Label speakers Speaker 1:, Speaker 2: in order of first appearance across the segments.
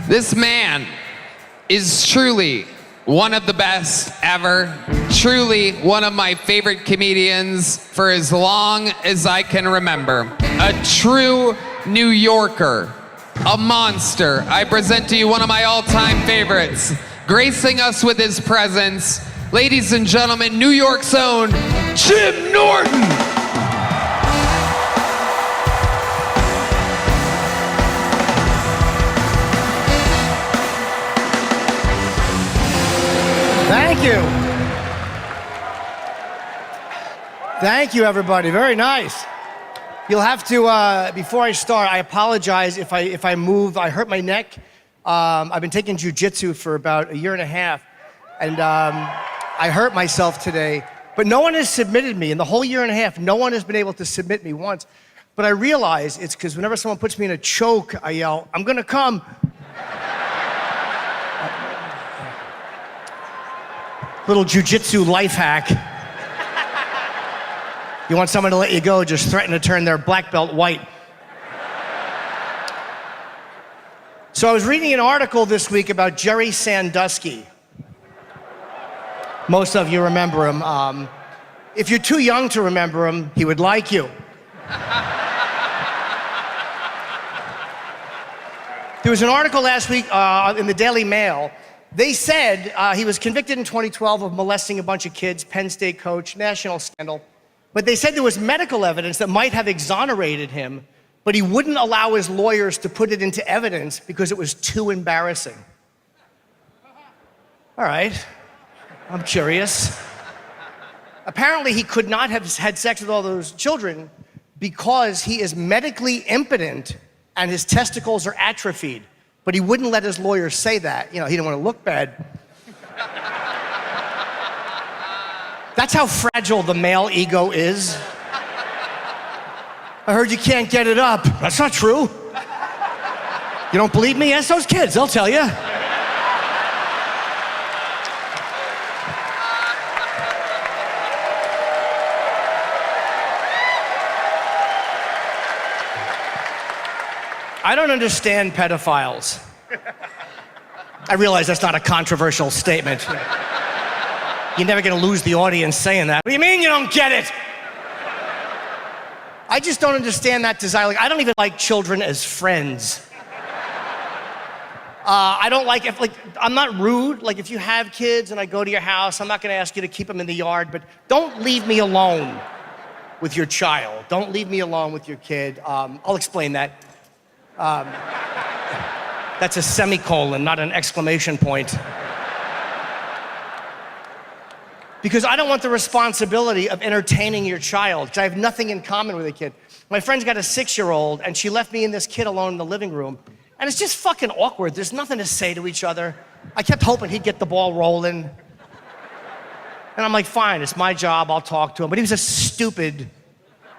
Speaker 1: This man is truly one of the best ever. Truly one of my favorite comedians for as long as I can remember. A true New Yorker, a monster. I present to you one of my all-time favorites. Gracing us with his presence, ladies and gentlemen, New York's own Jim Norton.
Speaker 2: Thank you. Thank you, everybody. Very nice. You'll have to, before I start, I apologize if I move. I hurt my neck. I've been taking jiu-jitsu for about a year and a half, and I hurt myself today. But no one has submitted me. In the whole year and a half, no one has been able to submit me once. But I realize it's because whenever someone puts me in a choke, I yell, "I'm gonna come." Little jiu-jitsu life hack. You want someone to let you go, just threaten to turn their black belt white. So I was reading an article this week about Jerry Sandusky. Most of you remember him. If you're too young to remember him, he would like you. There was an article last week in the Daily Mail. They said he was convicted in 2012 of molesting a bunch of kids, Penn State coach, national scandal. But they said there was medical evidence that might have exonerated him, but he wouldn't allow his lawyers to put it into evidence because it was too embarrassing. All right, I'm curious. Apparently he could not have had sex with all those children because he is medically impotent and his testicles are atrophied. But he wouldn't let his lawyers say that. You know, he didn't want to look bad. That's how fragile the male ego is. I heard you can't get it up. That's not true. You don't believe me? Ask those kids, they'll tell you. I don't understand pedophiles. I realize that's not a controversial statement. You're never gonna lose the audience saying that. What do you mean you don't get it? I just don't understand that desire. Like, I don't even like children as friends. I don't like, I'm not rude. Like, if you have kids and I go to your house, I'm not gonna ask you to keep them in the yard, but don't leave me alone with your child. Don't leave me alone with your kid. I'll explain that. That's a semicolon, not an exclamation point. Because I don't want the responsibility of entertaining your child, because I have nothing in common with a kid. My friend's got a 6-year-old, and she left me and this kid alone in the living room, and it's just fucking awkward. There's nothing to say to each other. I kept hoping he'd get the ball rolling. And I'm like, fine, it's my job, I'll talk to him. But he was a stupid,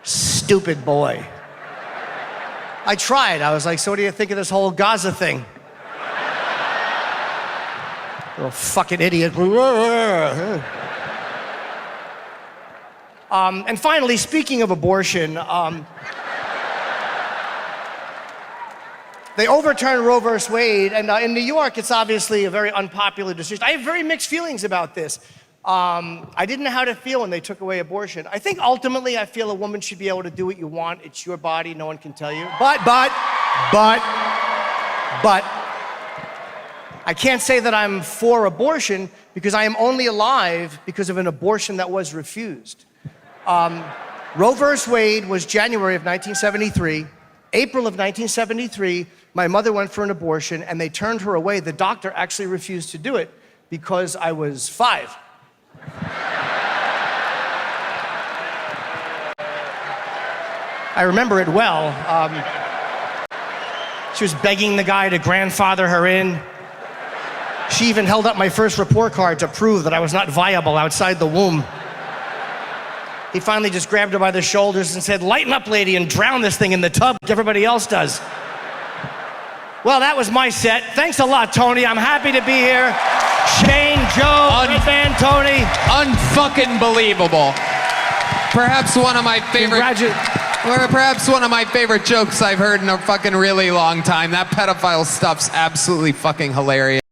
Speaker 2: stupid boy. I tried. I was like, so what do you think of this whole Gaza thing? Little fucking idiot. And finally, speaking of abortion, they overturned Roe versus Wade, and in New York, it's obviously a very unpopular decision. I have very mixed feelings about this. I didn't know how to feel when they took away abortion. I think ultimately I feel a woman should be able to do what you want. It's your body, no one can tell you. But, I can't say that I'm for abortion because I am only alive because of an abortion that was refused. Roe versus Wade was January of 1973. April of 1973, my mother went for an abortion and they turned her away. The doctor actually refused to do it because I was 5. I remember it well. She was begging the guy to grandfather her in. She even held up my first report card to prove that I was not viable outside the womb. He finally just grabbed her by the shoulders and said, "Lighten up, lady, and drown this thing in the tub like everybody else does." Well, that was my set. Thanks a lot, Tony. I'm happy to be here. Shane, Joe, Red Van, Tony.
Speaker 1: Unfucking believable. Perhaps one of my favorite. Or perhaps one of my favorite jokes I've heard in a fucking really long time. That pedophile stuff's absolutely fucking hilarious.